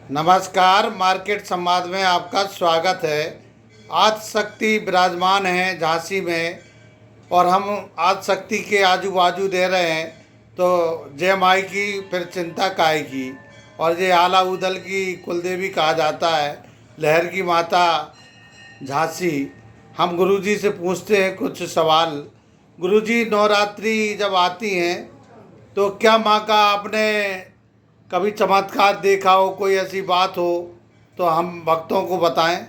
नमस्कार, मार्केट संवाद में आपका स्वागत है। आज शक्ति विराजमान है झांसी में और हम आज शक्ति के आजू बाजू दे रहे हैं। तो जय माई की फिर चिंता काहे की। और ये आला उदल की कुलदेवी कहा जाता है, लहर की माता झांसी। हम गुरुजी से पूछते हैं कुछ सवाल। गुरुजी, नवरात्रि जब आती हैं तो क्या माँ का आपने कभी चमत्कार देखा हो, कोई ऐसी बात हो तो हम भक्तों को बताएं।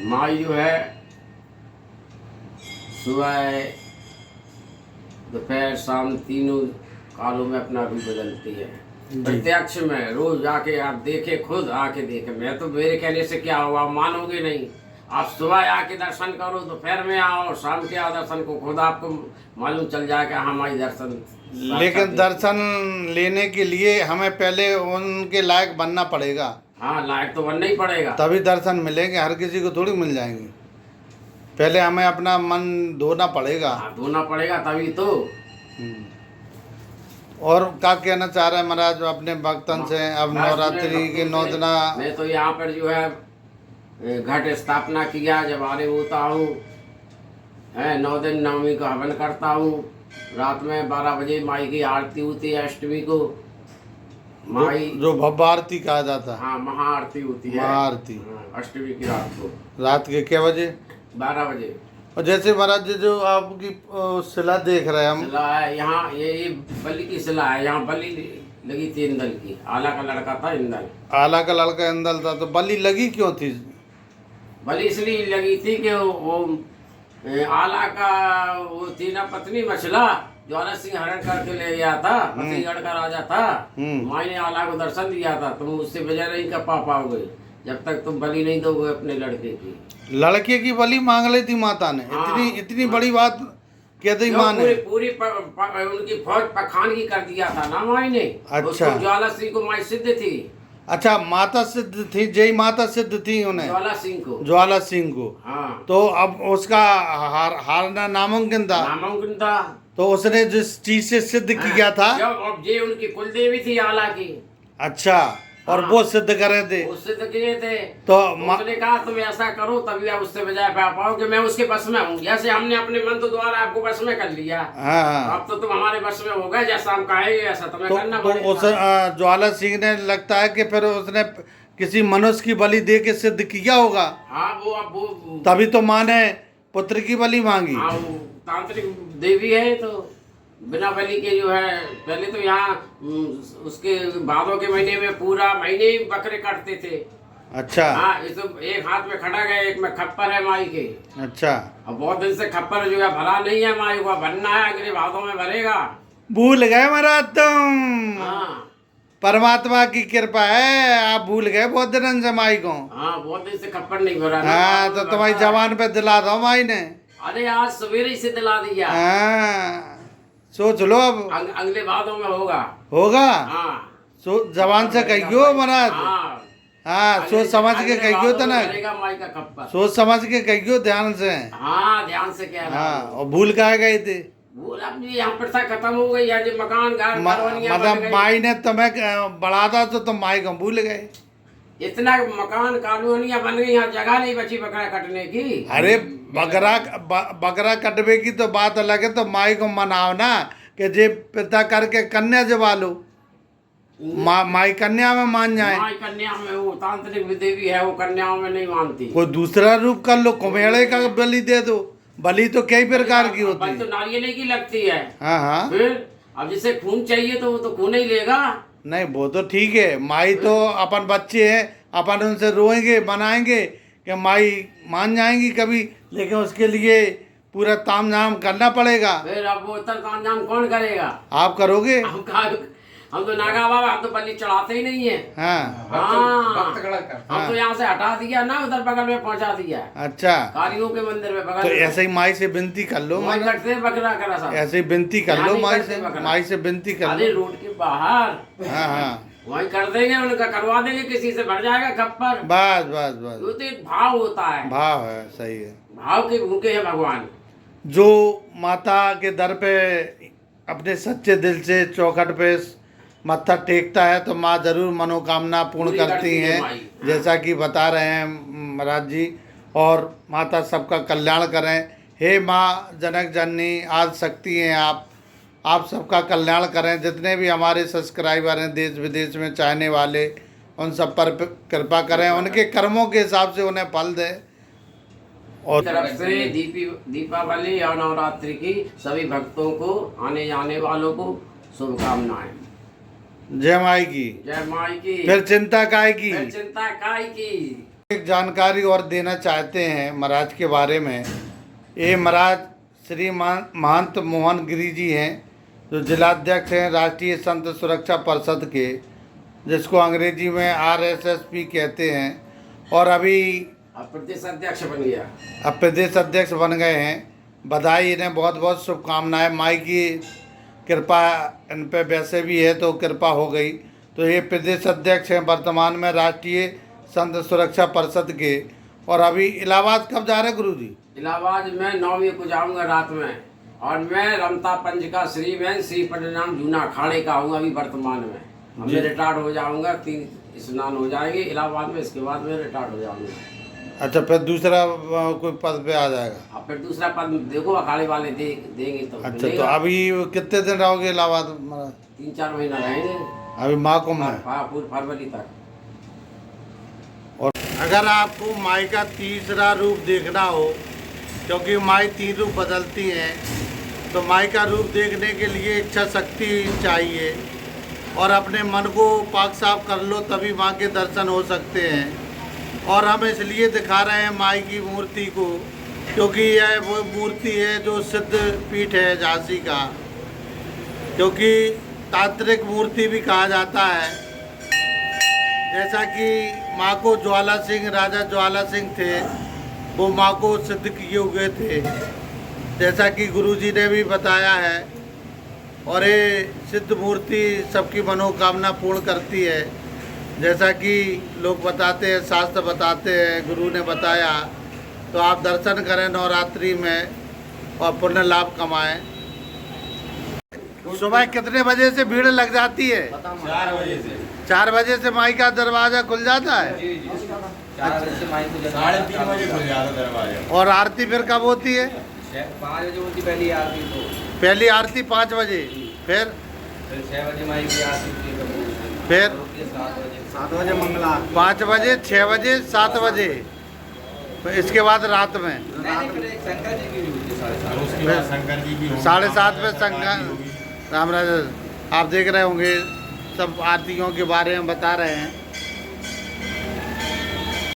माई जो है सुबह दोपहर शाम तीनों कालों में अपना रूप बदलती है। प्रत्यक्ष में रोज जाके आप देखे, खुद आके देखे। मैं तो मेरे कहने से क्या हुआ, मानोगे नहीं। आप सुबह आके दर्शन करो, दोपहर में आओ, शाम के आओ दर्शन को, खुद आपको मालूम चल जाएगा हमारी दर्शन। लेकिन दर्शन लेने के लिए हमें पहले उनके लायक बनना पड़ेगा। हाँ, लायक तो बनना ही पड़ेगा, तभी दर्शन मिलेंगे। हर किसी को थोड़ी मिल जाएंगे। पहले हमें अपना मन धोना पड़ेगा। हाँ, धोना पड़ेगा तभी तो। और क्या कहना चाह रहे हैं महाराज अपने भक्तन से। अब नवरात्रि के 9 दिन मैं तो यहाँ पर जो है घट स्थापना किया, जब आरे होता हूँ, 9 दिन नवमी को हवन करता हूँ। रात में 12 बजे माई की आरती होती है अष्टमी को। माई जो भव्य आरती कहा जाता है। हाँ, महाआरती होती है। महाआरती अष्टमी की रात को रात के क्या बजे? 12 बजे। और जैसे महाराज जी जो आपकी शिला देख रहे हैं हम, शिला है यहाँ, ये बलि की शिला है। यहाँ बलि लगी थी इंदल की। आला का लड़का था इंदल। आला का लड़का इंदल था, तो बलि लगी क्यों थी? बलि इसलिए लगी थी कि वो आला का वो थी ना पत्नी मछला, ज्वाला सिंह हरण करके ले गया था। फतेहगढ़ का राजा था। माई ने आला को दर्शन दिया था, तुम उससे बजा नहीं कर पाओगे जब तक तुम बलि नहीं दोगे अपने लड़के की। लड़के की बलि मांग ली थी माता ने। हाँ, इतनी बड़ी बात कह दी माँ ने। पूरी उनकी फौज पखान की कर दिया था ना माई ने। अच्छा। उसको ज्वाला सिंह को माई सिद्ध थी। अच्छा, माता सिद्ध थी, जय माता सिद्ध थी उन्हें, ज्वाला सिंह को। हाँ। तो अब उसका हारना नामुमकिन था। तो उसने जिस चीज से सिद्ध किया था, अब ये उनकी कुलदेवी थी आला की। अच्छा। और हाँ, वो सिद्ध करे थे। वो सिद्ध किए थे। तो उसने कहा तुम ऐसा करो तभी आप उससे बजाय पाओगे, मैं उसके बस में हूँ। जैसे हमने अपने मंत्र द्वारा आपको बस में कर लिया। हाँ। अब तो तुम हमारे बस में हो गए, जैसा हम कहेंगे ऐसा तुम्हें करना पड़ेगा। उस ज्वाला सिंह ने लगता है कि फिर उसने किसी मनुष्य की बलि दे के सिद्ध किया होगा। हाँ, वो तभी तो माँ ने पुत्र की बलि मांगी। हाँ, वो तांत्रिक देवी है, तो बिना बलि के जो है, पहले तो यहाँ उसके भादों के महीने में पूरा महीने ही बकरे काटते थे। अच्छा। हाँ, इस एक हाथ में खड़ा गया, एक में खप्पर है माई के। अच्छा। अब बहुत दिन से खप्पर जो है भरा नहीं है माई को, भरना है, अगले भादों में भरेगा। भूल गए महाराज तुम। हाँ, परमात्मा की कृपा है, आप भूल गए बहुत दिन से माई को। हाँ, बहुत दिन से खप्पर नहीं भरा। हाँ, तो तुम्हारी जवान पे दिला दो माई ने। अरे आज सवेरे ही से दिला दिया। हाँ, सोच लो अब अगले भादों में होगा। हाँ, जवान से कहियो महाराज। हाँ, सोच समझ के कहियो तो ना। माई का खप्पर सोच समझ के कहियो, ध्यान से। हाँ, ध्यान से कह रहा हूं। हाँ, और भूल कहाँ गए थे? भूल अपनी यहाँ प्रथा खत्म हो गई है, जो मकान घर मतलब माई ने तुम्हें बढ़ा था तो तुम माई को भूल गए। इतना मकान कॉलोनियां बन गई, यहाँ जगह नहीं बची बकरा कटने की। अरे बकरा कटवे की तो बात अलग है। तो माई को मनाओ ना कि जे पिता करके कन्या जवा लो। माई कन्या में मान जाए। माई कन्या में वो तांत्रिक देवी है, वो कन्याओं में नहीं मानती। कोई दूसरा रूप कर लो, कुम्हेड़े का बलि दे दो। बलि तो कई प्रकार की होती है। तो नारियल की लगती है। हाँ हाँ। फिर अब जिसे खून चाहिए तो वो तो खून ही लेगा। नहीं, वो तो ठीक है। माई तो अपन बच्चे हैं, अपन उनसे रोएंगे बनाएंगे कि माई मान जाएंगी कभी, लेकिन उसके लिए पूरा तामझाम करना पड़ेगा। फिर अब वो तामझाम कौन करेगा? आप करोगे? हम तो नागा बाबा, हम तो बलि चढ़ाते ही नहीं है। हाँ, हम तो यहाँ से हटा दिया ना, उधर बगल में पहुँचा दिया। अच्छा, कारियों के मंदिर में बगल तो में। ऐसे ही माई से विनती कर लो। बकरा करा सब ऐसे ही विनती कर लो माई से विनती कर लो। रोड के बाहर। हाँ हाँ, वही कर देंगे, उनका करवा देंगे, किसी से भर जाएगा खप्पर। बस बस बस। वो तो एक भाव होता है। भाव है, सही है। भाव के भूखे है भगवान। जो माता के दर पे अपने सच्चे दिल से चौखट पे मत्था टेकता है तो माँ जरूर मनोकामना पूर्ण पूरी करती हैं, माई। जैसा कि बता रहे हैं महाराज जी। और माता सबका कल्याण करें। हे माँ जनक जननी आदि शक्ति हैं आप सबका कल्याण करें। जितने भी हमारे सब्सक्राइबर हैं देश विदेश में चाहने वाले, उन सब पर कृपा करें, उनके कर्मों के हिसाब से उन्हें फल दें। और तरफ से दीपावली और नवरात्रि की सभी भक्तों को, आने जाने वालों को शुभकामनाएं। जय माई की। जय माई की। फिर चिंता काय की। फिर चिंता काय की। एक जानकारी और देना चाहते हैं महाराज के बारे में। ये महाराज श्री महंत मोहन गिरी जी हैं, जो जिलाध्यक्ष हैं राष्ट्रीय संत सुरक्षा परिषद के, जिसको अंग्रेजी में RSSP कहते हैं। और अभी अब प्रदेश अध्यक्ष बन गया। अब प्रदेश अध्यक्ष बन गए हैं। बधाई, इन्हें बहुत बहुत शुभकामनाएं। माई की कृपा इन पे वैसे भी है तो कृपा हो गई। तो ये प्रदेश अध्यक्ष हैं वर्तमान में राष्ट्रीय संत सुरक्षा परिषद के। और अभी इलाहाबाद कब जा रहे हैं गुरु जी? इलाहाबाद में 9वीं को जाऊंगा रात में, और मैं रमता पंच का श्री परिणाम जूना अखाड़े का हूँ अभी वर्तमान में। मैं रिटायर्ड हो जाऊंगा, 3 स्नान हो जाएंगे इलाहाबाद में, इसके बाद मैं रिटायर्ड हो जाऊंगा। अच्छा, फिर दूसरा कोई पद पे आ जाएगा? अब फिर दूसरा पद देखो अखाड़े वाले देंगे तो अच्छा, तो अभी कितने दिन रहोगे इलाहाबाद महाराज? 3-4 महीना रहेंगे अभी महाकुंभ में? पूरे फरवरी तक। और अगर आपको माई का तीसरा रूप देखना हो, क्योंकि माई 3 रूप बदलती हैं, तो माई का रूप देखने के लिए इच्छा शक्ति चाहिए और अपने मन को पाक साफ कर लो, तभी माँ के दर्शन हो सकते हैं। और हम इसलिए दिखा रहे हैं माई की मूर्ति को, क्योंकि यह वो मूर्ति है जो सिद्ध पीठ है झांसी का, क्योंकि तांत्रिक मूर्ति भी कहा जाता है। जैसा कि माँ को ज्वाला सिंह, राजा ज्वाला सिंह थे, वो माँ को सिद्ध किए हुए थे, जैसा कि गुरुजी ने भी बताया है। और ये सिद्ध मूर्ति सबकी मनोकामना पूर्ण करती है, जैसा कि लोग बताते हैं, शास्त्र बताते हैं, गुरु ने बताया। तो आप दर्शन करें नवरात्रि में और पुण्य लाभ कमाएं। सुबह कितने बजे से भीड़ लग जाती है? 4 बजे से। 4 बजे से माई का दरवाज़ा खुल जाता है? 4 बजे से माई को 3:30 बजे खुल जाता दरवाजा। और आरती फिर कब होती है? 5 बजे होती पहली आरती। तो पहली आरती 5 बजे, फिर 6 बजे माई की आरती होती है। फिर 7 बजे मंगला। 5 बजे, 6 बजे, 7 बजे, फिर इसके बाद रात में शंकर जी की भी होती है। उसके बाद शंकर जी भी होंगे। 7:30 में शंकर राम राज। आप देख रहे होंगे सब आरतियों के बारे में बता रहे हैं।